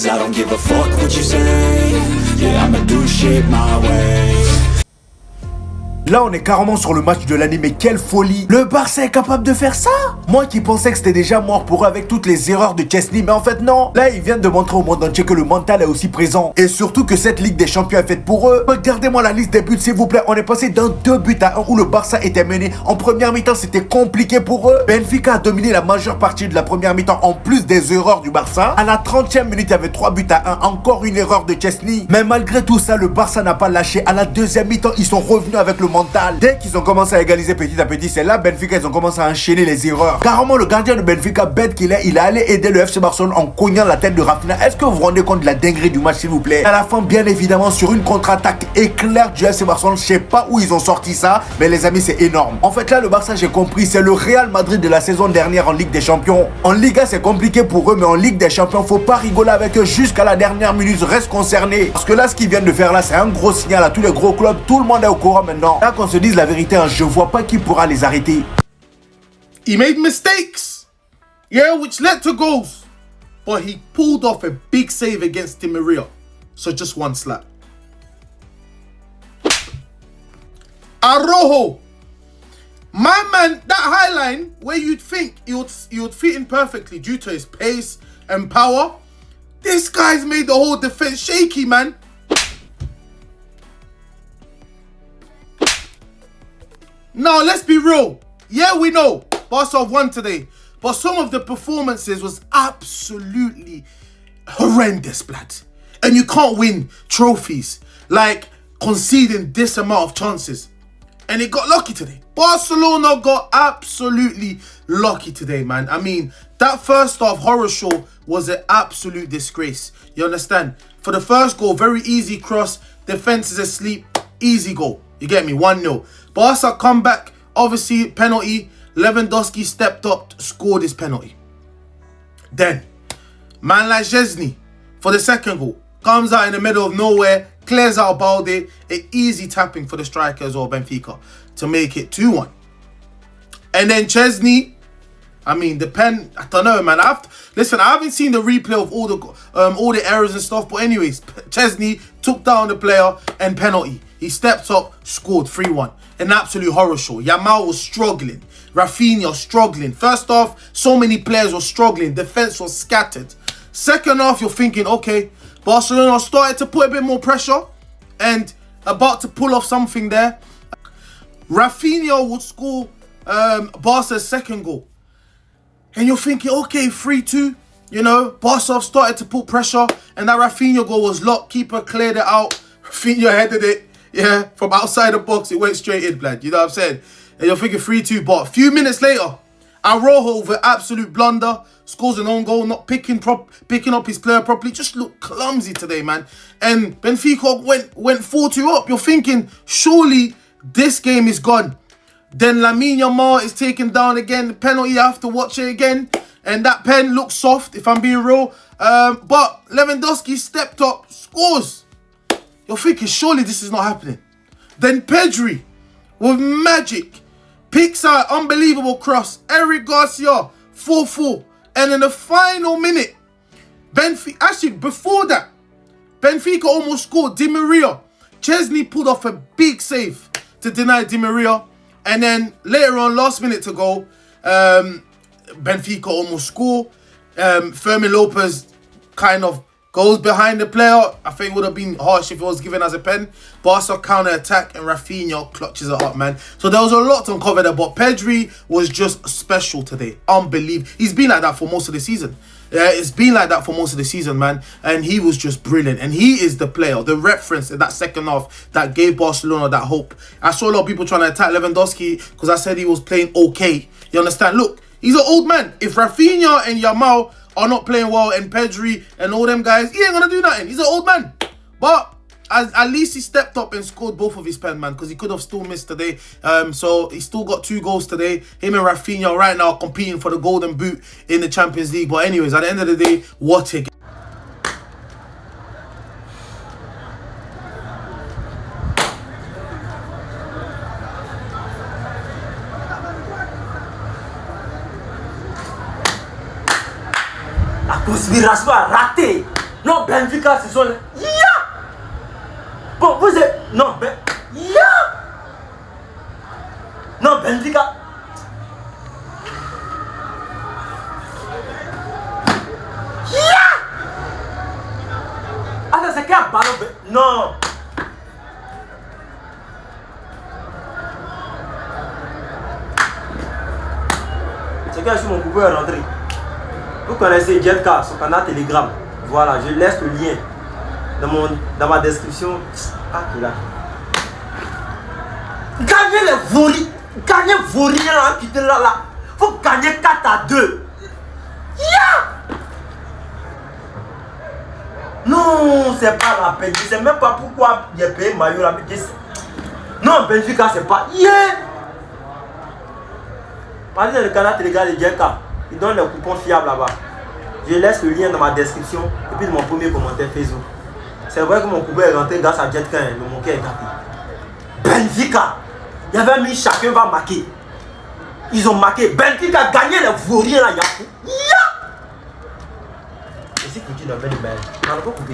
Cause I don't give a fuck what you say. Yeah, I'ma do shit my way. Là, on est carrément sur le match de l'année, mais quelle folie! Le Barça est capable de faire ça? Moi qui pensais que c'était déjà mort pour eux avec toutes les erreurs de Chesney, mais en fait non. Là, ils viennent de montrer au monde entier que le mental est aussi présent. Et surtout que cette Ligue des Champions est faite pour eux. Regardez-moi la liste des buts, s'il vous plaît. On est passé d'un 2-1 où le Barça était mené. En première mi-temps, c'était compliqué pour eux. Benfica a dominé la majeure partie de la première mi-temps, en plus des erreurs du Barça. À la 30e minute, il y avait 3-1. Encore une erreur de Chesney. Mais malgré tout ça, le Barça n'a pas lâché. À la deuxième mi-temps, ils sont revenus avec le mental. Dès qu'ils ont commencé à égaliser petit à petit, c'est là Benfica, ils ont commencé à enchaîner les erreurs. Carrément, le gardien de Benfica, bête qu'il est, il est allé aider le FC Barcelone en cognant la tête de Rafinha. Est-ce que vous vous rendez compte de la dinguerie du match, s'il vous plaît? À la fin, bien évidemment, sur une contre-attaque éclair du FC Barcelone, je sais pas où ils ont sorti ça, mais les amis, c'est énorme. En fait, là, le Barça, j'ai compris, c'est le Real Madrid de la saison dernière en Ligue des Champions. En Liga, c'est compliqué pour eux, mais en Ligue des Champions, faut pas rigoler avec eux jusqu'à la dernière minute, reste concerné. Parce que là, ce qu'ils viennent de faire là, c'est un gros signal à tous les gros clubs. Tout le monde est au courant maintenant. Là, qu'on se dise la vérité, je vois pas qui pourra les arrêter. He made mistakes, yeah, which led to goals, but he pulled off a big save against Di Maria, so just one slap. Araujo, my man, that high line where you'd think he would fit in perfectly due to his pace and power, this guy's made the whole defense shaky, man. Now, let's be real. Yeah, we know Barca won today, but some of the performances was absolutely horrendous, blood. And you can't win trophies like conceding this amount of chances. And it got lucky today. Barcelona got absolutely lucky today, man. I mean, that first half horror show was an absolute disgrace. You understand? For the first goal, very easy cross. Defense is asleep. Easy goal. You get me? 1-0. Barca come back. Obviously, penalty. Lewandowski stepped up, scored his penalty. Then, man like Szczesny, for the second goal, comes out in the middle of nowhere, clears out Balde. An easy tapping for the striker as well, Benfica, to make it 2-1. And then Szczesny, I mean, the pen, I don't know, man. Listen, I haven't seen the replay of all the errors and stuff. But anyways, Szczesny took down the player and penalty. He stepped up, scored 3-1. An absolute horror show. Yamal was struggling. Rafinha struggling. First off, so many players were struggling. Defense was scattered. Second half, you're thinking, okay, Barcelona started to put a bit more pressure and about to pull off something there. Rafinha would score Barca's second goal. And you're thinking, okay, 3-2. You know, Barca started to put pressure and that Rafinha goal was locked. Keeper cleared it out. Rafinha headed it. Yeah, from outside the box, it went straight in, blood. You know what I'm saying? And you're thinking 3-2, but a few minutes later, Araujo, with an absolute blunder, scores an own goal, not picking up his player properly. Just looked clumsy today, man. And Benfica went 4-2 up. You're thinking, surely this game is gone. Then Lamine Yamal is taken down again. The penalty, I have to watch it again. And that pen looks soft, if I'm being real. But Lewandowski stepped up, scores. You're thinking, surely this is not happening. Then Pedri, with magic, picks out unbelievable cross. Eric Garcia, 4-4. And in the final minute, Benfica, actually before that, Benfica almost scored. Di Maria. Szczesny pulled off a big save to deny Di Maria. And then later on, last minute to go, Benfica almost score. Fermin Lopez kind of goes behind the player. I think it would have been harsh if it was given as a pen. Barca counter-attack and Rafinha clutches it up, man. So there was a lot to uncover there. But Pedri was just special today. Unbelievable. He's been like that for most of the season. Yeah, it's been like that for most of the season, man. And he was just brilliant. And he is the player, the reference in that second half that gave Barcelona that hope. I saw a lot of people trying to attack Lewandowski because I said he was playing okay. You understand? Look, he's an old man. If Rafinha and Yamal are not playing well and Pedri and all them guys, he ain't gonna do nothing. He's an old man. But at least he stepped up and scored both of his pen, man, because he could have still missed today. So he still got 2 goals today. Him and Rafinha right now competing for the golden boot in the Champions League. But anyways, at the end of the day, what a game. Aku Raswa raté. Non, Benfica, ce sont les... Ya! Bon, vous êtes... Non, Ya! Non, Benfica... Ya! Attends, c'est quel ballon? Non! C'est quand je suis mon coupeur à rentrer. Vous connaissez Jetka, son canal Telegram. Voilà, je laisse le lien dans ma description. Ah, il est là. Gagnez les volis. Gagnez vos riens là, quittez là. Faut gagner 4-2. Yeah! Non, c'est pas la peine. Je sais même pas pourquoi j'ai payé maillot là. Non, Benfica, c'est pas. Yeah! Allez dans le canal Telegram de Jetka. Il donne les coupons fiables là-bas. Je laisse le lien dans ma description et puis dans mon premier commentaire Facebook. C'est vrai que mon coupon est rentré grâce à Jetka, mais mon cœur est tapé. Benfica! Il y avait mis chacun va marquer. Ils ont marqué. Benfica a gagné les vauriens là. Ya! Et si tu n'as pas de mail, on n'a pas coupé.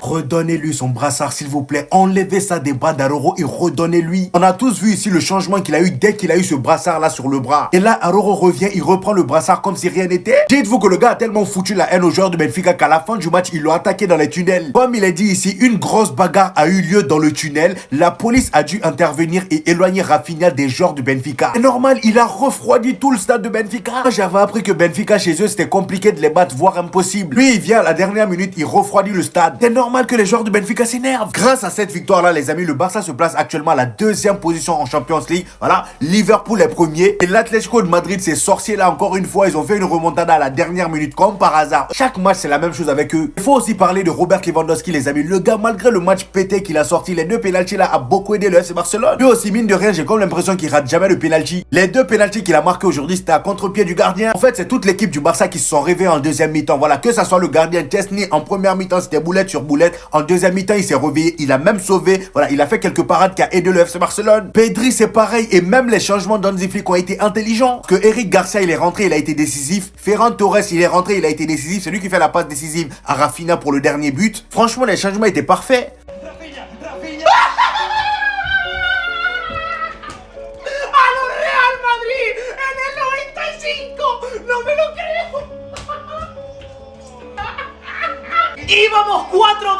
Redonnez-lui son brassard, s'il vous plaît. Enlevez ça des bras d'Aroro et redonnez-lui. On a tous vu ici le changement qu'il a eu dès qu'il a eu ce brassard-là sur le bras. Et là, Aroro revient, il reprend le brassard comme si rien n'était. Dites-vous que le gars a tellement foutu la haine aux joueurs de Benfica qu'à la fin du match, ils l'ont attaqué dans les tunnels. Comme il est dit ici, une grosse bagarre a eu lieu dans le tunnel. La police a dû intervenir et éloigner Rafinha des joueurs de Benfica. C'est normal, il a refroidi tout le stade de Benfica. J'avais appris que Benfica, chez eux, c'était compliqué de les battre, voire impossible. Lui, il vient à la dernière minute, il refroidit le stade. C'est normal que les joueurs de Benfica s'énervent. Grâce à cette victoire-là, les amis, le Barça se place actuellement à la 2e position en Champions League. Voilà, Liverpool est premier. Et l'Atlético de Madrid, ces sorciers là, encore une fois, ils ont fait une remontada à la dernière minute, comme par hasard. Chaque match, c'est la même chose avec eux. Il faut aussi parler de Robert Lewandowski, les amis. Le gars, malgré le match pété qu'il a sorti, les 2 pénaltys là, a beaucoup aidé le FC Barcelone. Lui aussi, mine de rien, j'ai comme l'impression qu'il rate jamais le pénalty. Les 2 pénaltys qu'il a marqué aujourd'hui, c'était à contre-pied du gardien. En fait, c'est toute l'équipe du Barça qui se sont réveillés en deuxième mi-temps. Voilà, que ça soit le gardien Chesney en première mi-temps, c'était boulette sur boulette. En deuxième mi-temps, il s'est réveillé, il a même sauvé. Voilà, il a fait quelques parades qui a aidé le FC Barcelone. Pedri, c'est pareil. Et même les changements d'Hansi Flick ont été intelligents. Parce que Eric Garcia, il est rentré, il a été décisif. Ferran Torres, il est rentré, il a été décisif. C'est lui qui fait la passe décisive à Rafinha pour le dernier but. Franchement, les changements étaient parfaits. Íbamos 4-2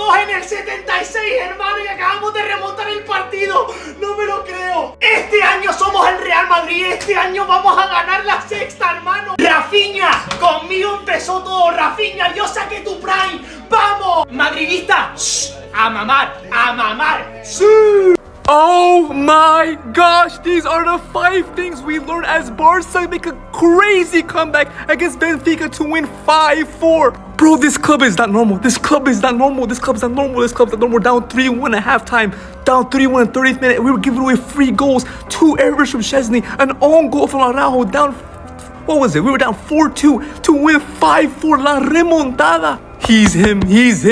en el 76, hermano, y acabamos de remontar el partido. No me lo creo. Este año somos el Real Madrid. Este año vamos a ganar la sexta, hermano. Rafinha, conmigo empezó todo. Rafinha, yo saqué tu prime. ¡Vamos! Madridista, shh, a mamar, a mamar. ¡Sí! Oh my gosh, these are the 5 things we learned as Barca make a crazy comeback against Benfica to win 5-4. Bro, this club is not normal. This club is not normal. This club is not normal. This club is not normal. Down 3-1 at halftime. Down 3-1 in the 30th minute. We were giving away 3 goals. 2 errors from Szczesny. An own goal from Araujo. Down, what was it? We were down 4-2 to win 5-4. La remontada. He's him,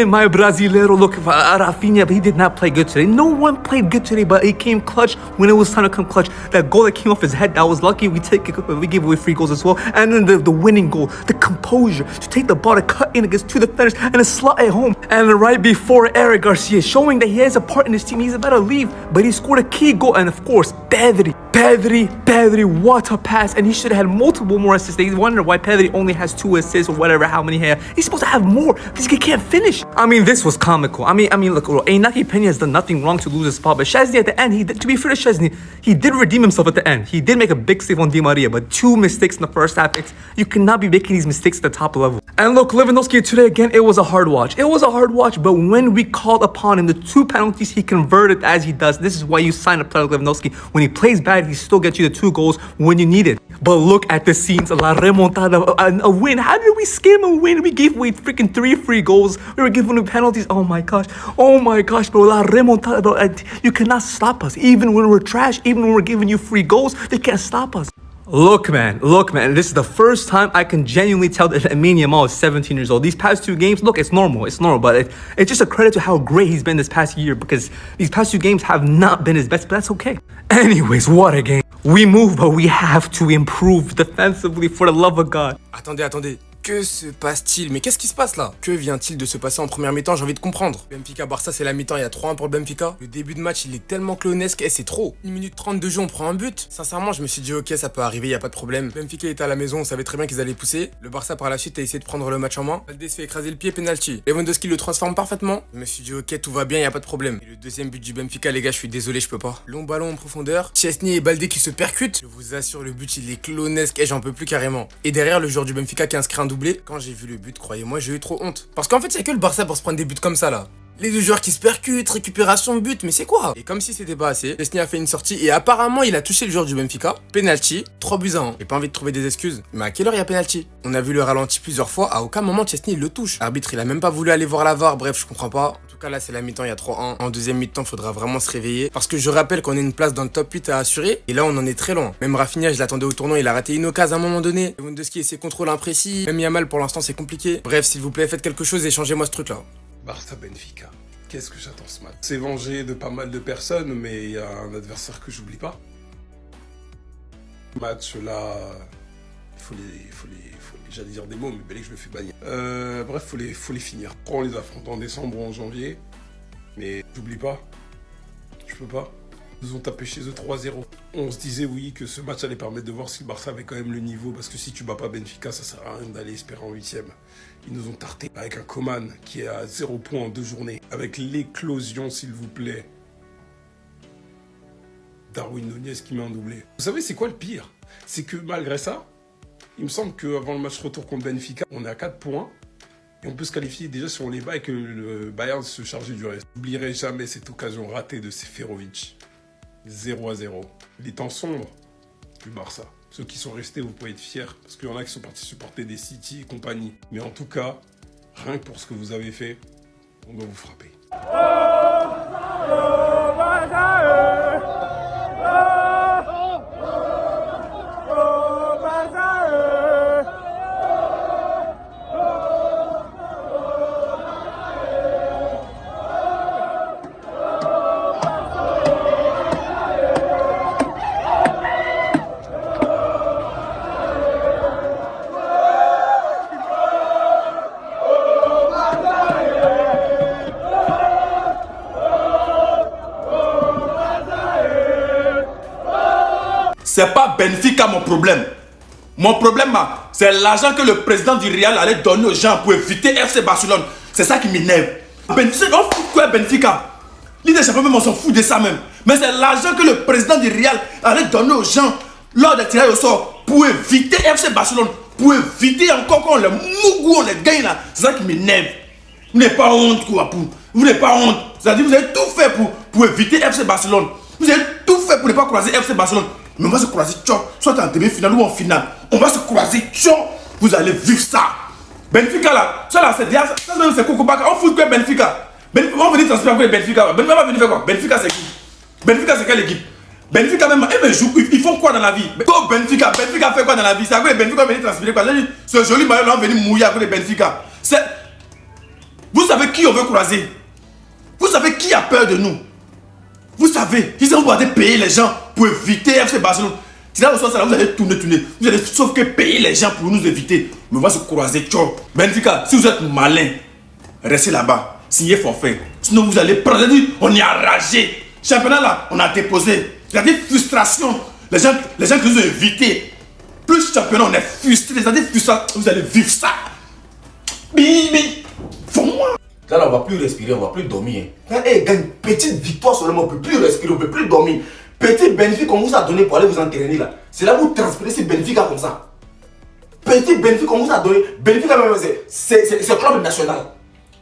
my Brasileiro. Look, Rafinha, but he did not play good today. No one played good today, but he came clutch when it was time to come clutch. That goal that came off his head, that was lucky. We gave away 3 goals as well. And then the winning goal, the composure to take the ball, to cut in against 2 defenders and to slot it home. And right before Eric Garcia, showing that he has a part in this team, he's about to leave, but he scored a key goal. And of course, Pedri, what a pass. And he should have had multiple more assists. They wonder why Pedri only has 2 assists or whatever, how many he had. He's supposed to have more. This kid can't finish. I mean, this was comical. I mean, look, Inaki Peña has done nothing wrong to lose his spot, but Szczesny at the end, to be fair to Szczesny, he did redeem himself at the end. He did make a big save on Di Maria, but 2 mistakes in the first half. You cannot be making these mistakes at the top level. And look, Lewandowski today, again, it was a hard watch. It was a hard watch, but when we called upon him, the 2 penalties he converted as he does. This is why you sign a player like Lewandowski. When he plays bad, he still gets you the 2 goals when you need it. But look at the scenes, La Remontada, a win. How did we skim a win? We gave away freaking 3 free goals. We were giving away penalties. Oh my gosh, bro. La Remontada, bro. You cannot stop us. Even when we're trash, even when we're giving you free goals, they can't stop us. Look, man, this is the first time I can genuinely tell that Lamine Yamal is 17 years old. These past 2 games, look, it's normal, but it's just a credit to how great he's been this past year, because these past 2 games have not been his best, but that's okay. Anyways, what a game. We move, but we have to improve defensively, for the love of God. Attendez. Que se passe-t-il? Mais qu'est-ce qui se passe là? Que vient-il de se passer en première mi-temps? J'ai envie de comprendre. Benfica-Barça, c'est la mi-temps, il y a 3-1 pour le Benfica. Le début de match, il est tellement clonesque, c'est trop. 1 minute 30 de jeu, on prend un but. Sincèrement, je me suis dit, ok, ça peut arriver, y a pas de problème. Benfica était à la maison, on savait très bien qu'ils allaient pousser. Le Barça, par la suite, a essayé de prendre le match en main. Valdés fait écraser le pied, penalty. Lewandowski le transforme parfaitement. Je me suis dit, ok, tout va bien, y a pas de problème. Et le deuxième but du Benfica, les gars, je suis désolé, je peux pas. Long ballon en profondeur. Chesney et Baldé qui se percutent. Je vous assure, le but, il est clonesque et j'en peux plus carrément. Et derrière, le joueur du Benfica qui a inscrit un doublé. Quand j'ai vu le but, croyez-moi, j'ai eu trop honte. Parce qu'en fait, c'est que le Barça pour se prendre des buts comme ça là. Les deux joueurs qui se percutent, récupération de but, mais c'est quoi? Et comme si c'était pas assez, Chesney a fait une sortie et apparemment il a touché le joueur du Benfica. Penalty, 3 buts à 1. J'ai pas envie de trouver des excuses, mais à quelle heure il y a penalty? On a vu le ralenti plusieurs fois, à aucun moment Chesney il le touche. L'arbitre il a même pas voulu aller voir la VAR, bref, je comprends pas. En tout cas là c'est la mi-temps, il y a 3-1. En deuxième mi-temps, faudra vraiment se réveiller. Parce que je rappelle qu'on a une place dans le top 8 à assurer, et là on en est très loin. Même Rafinha, je l'attendais au tournant, il a raté une occasion à un moment donné. Lewandowski et ses contrôles imprécis. Même Yamal pour l'instant c'est compliqué. Bref, s'il vous plaît, faites quelque chose et changez-moi ce truc là. Barça Benfica. Qu'est-ce que j'attends ce match? C'est vengé de pas mal de personnes, mais il y a un adversaire que j'oublie pas. Match là, j'allais dire des mots, mais belé que je me fais bannir. Bref, faut les finir. On les affronte en décembre ou en janvier, mais j'oublie pas. Je peux pas. Ils nous ont tapé chez eux 3-0. On se disait oui que ce match allait permettre de voir si le Barça avait quand même le niveau, parce que si tu bats pas Benfica, ça sert à rien d'aller espérer en 8ème. Ils nous ont tarté avec un Coman qui est à 0 points en 2 journées. Avec l'éclosion, s'il vous plaît. Darwin Nunez qui met un doublé. Vous savez, c'est quoi le pire? C'est que malgré ça, il me semble qu'avant le match retour contre Benfica, on est à 4 points. Et on peut se qualifier déjà si on les bat et que le Bayern se charge du reste. J'oublierai jamais cette occasion ratée de Seferovic. 0-0. Les temps sombres du Barça. Ceux qui sont restés, vous pouvez être fiers, parce qu'il y en a qui sont partis supporter des City et compagnie. Mais en tout cas, rien que pour ce que vous avez fait, on doit vous frapper. C'est pas Benfica mon problème. Mon problème, c'est l'argent que le président du Real allait donner aux gens pour éviter FC Barcelone. C'est ça qui m'énerve. Benfica, on fout quoi Benfica? L'idée champion même on s'en fout de ça même. Mais c'est l'argent que le président du Real allait donner aux gens lors des tirages au sort pour éviter FC Barcelone. Pour éviter encore qu'on les mougou, on les gagne là. C'est ça qui m'énerve. Vous n'avez pas honte quoi pour. Vous n'avez pas honte. C'est-à-dire vous avez tout fait pour éviter FC Barcelone. Vous avez tout fait pour ne pas croiser FC Barcelone. Mais on va se croiser, soit en demi-finale ou en finale. On va se croiser, vous allez vivre ça. Benfica là, ça là c'est déjà, ça c'est Coco Baka. On fout quoi Benfica? On va venir transférer encore Benfica. Benfica va venir faire quoi? Benfica c'est qui? Benfica c'est quelle équipe? Benfica même, ils font quoi dans la vie? Benfica fait quoi dans la vie? C'est à quoi Benfica va venir transférer quoi? Ce joli maillot là va venir mouiller à cause de Benfica. Vous savez qui on veut croiser? Vous savez qui a peur de nous? Vous savez, ils ont besoin de payer les gens pour éviter FC Barcelone. Si là, vous allez tourner. Vous allez sauf que payer les gens pour nous éviter. Mais on va se croiser, tchao. Benfica, si vous êtes malin, restez là-bas. Signez forfait. Sinon, vous allez prendre. On est enragé. Championnat là, on a déposé. Il y a des frustrations. Les gens qui nous ont invités. Plus championnat, on est frustrés. C'est-à-dire frustration. Vous allez vivre ça. Bibi. Fais-moi. Là, on va plus respirer, on va plus dormir. Quand il gagne une petite victoire seulement, on ne peut plus respirer, on ne peut plus dormir. Petit bénéfice qu'on vous a donné pour aller vous entraîner là. C'est là où vous transpirez ces bénéfices comme ça. Petit bénéfice qu'on vous a donné. Bénéfice même, c'est club national.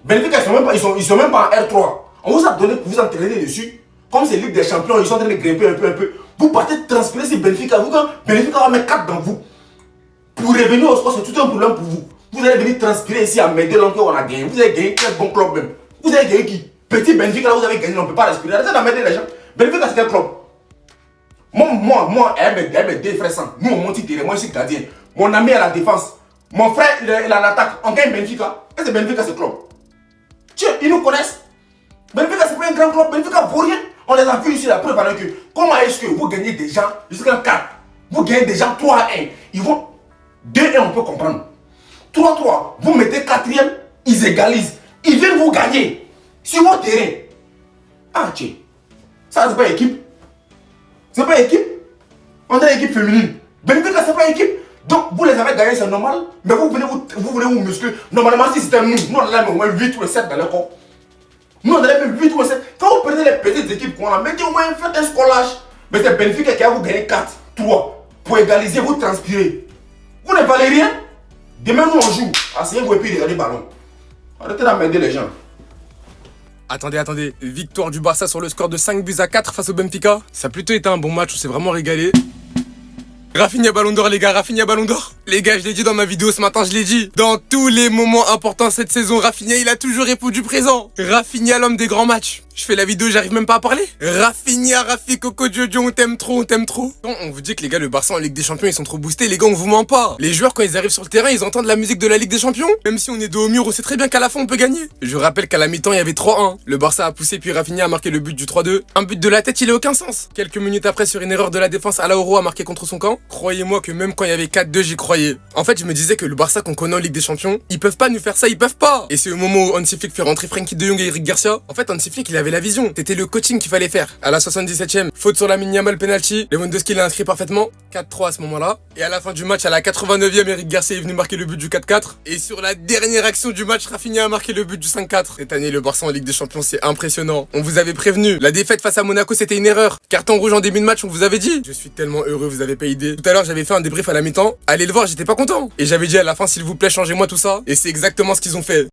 Bénéfice, ils sont même pas en R3. On vous a donné pour vous entraîner dessus. Comme c'est Ligue des Champions, ils sont en train de grimper un peu. Vous partez transpirer ces bénéfices à vous quand bénéfice va mettre 4 dans vous. Pour revenir au sport, c'est tout un problème pour vous. Vous allez venir transpirer ici à m'aider l'enquête on a gagné. Vous avez gagné quel bon club même? Vous avez gagné qui? Petit Benfica là vous avez gagné, on ne peut pas respirer. Arrêtez d'emmerder les gens. Benfica c'est quel club? Moi, elle deux frères sang. Nous on monte terrain, moi je suis gardien. Mon ami à la défense. Mon frère il est en attaque. On gagne Benfica. Et c'est Benfica ce club. Tiens, ils nous connaissent. Benfica c'est pas un grand club. Benfica vaut rien. On les a vus ici la preuve avec eux. Comment est-ce que vous gagnez des gens jusqu'à 4? Vous gagnez des gens 3-1. Ils vont 2-1 on peut comprendre. 3-3. Vous mettez 4e, ils égalisent. Ils viennent vous gagner. Sur votre terrain. Ah, tiens. Ça, c'est pas équipe. C'est pas équipe. On est équipe féminine. Benfica, c'est pas équipe. Donc, vous les avez gagnés, c'est normal. Mais vous venez vous muscler. Normalement, si c'était nous, on allait au moins 8 ou 7 dans le corps. Nous, on allait même 8 ou 7. Quand vous prenez les petites équipes qu'on a, mettez au moins, faites un scolage. Mais c'est Benfica qui a vous gagné 4, 3. Pour égaliser, vous transpirez. Vous ne valez rien. Demain, nous, on joue. Asseyez-vous et puis regardez le ballon. Arrêtez d'emmerder les gens. Attendez. Victoire du Barça sur le score de 5-4 face au Benfica. Ça a plutôt été un bon match, on s'est vraiment régalé. Rafinha Ballon d'Or les gars, Rafinha Ballon d'Or. Les gars, je l'ai dit dans ma vidéo ce matin, je l'ai dit. Dans tous les moments importants cette saison, Rafinha il a toujours répondu présent. Rafinha l'homme des grands matchs. Je fais la vidéo, j'arrive même pas à parler. Rafinha, Rafi, Coco Jojo, on t'aime trop. Quand on vous dit que les gars, le Barça en Ligue des Champions, ils sont trop boostés, les gars, on vous ment pas. Les joueurs, quand ils arrivent sur le terrain, ils entendent la musique de la Ligue des Champions. Même si on est dos au mur, on sait très bien qu'à la fin, on peut gagner. Je rappelle qu'à la mi-temps, il y avait 3-1. Le Barça a poussé, puis Rafinha a marqué le but du 3-2. Un but de la tête, il a aucun sens. Quelques minutes après, sur une erreur de la défense, Alaoro a marqué contre son camp. Croyez-moi que même quand il y avait 4-2, j'y croyais. En fait, je me disais que le Barça qu'on connaît en Ligue des Champions, ils peuvent pas nous faire ça, ils peuvent pas. Et c'est au moment où Hansi Flick fait rentrer Frenkie de Jong et Eric Garcia. En fait, Hansi Flick, il avait la vision. C'était le coaching qu'il fallait faire. À la 77e, faute sur Lamine Yamal, penalty. Lewandowski l'a inscrit parfaitement. 4-3 à ce moment-là. Et à la fin du match, à la 89e, Eric Garcia est venu marquer le but du 4-4. Et sur la dernière action du match, Rafinha a marqué le but du 5-4. Cette année, le Barça en Ligue des Champions, c'est impressionnant. On vous avait prévenu. La défaite face à Monaco, c'était une erreur. Carton rouge en début de match, on vous avait dit. Je suis tellement heureux, vous avez pas idée. Tout à l'heure, j'avais fait un débrief à la mi-temps. Allez le voir, j'étais pas content. Et j'avais dit à la fin, s'il vous plaît, changez-moi tout ça. Et c'est exactement ce qu'ils ont fait.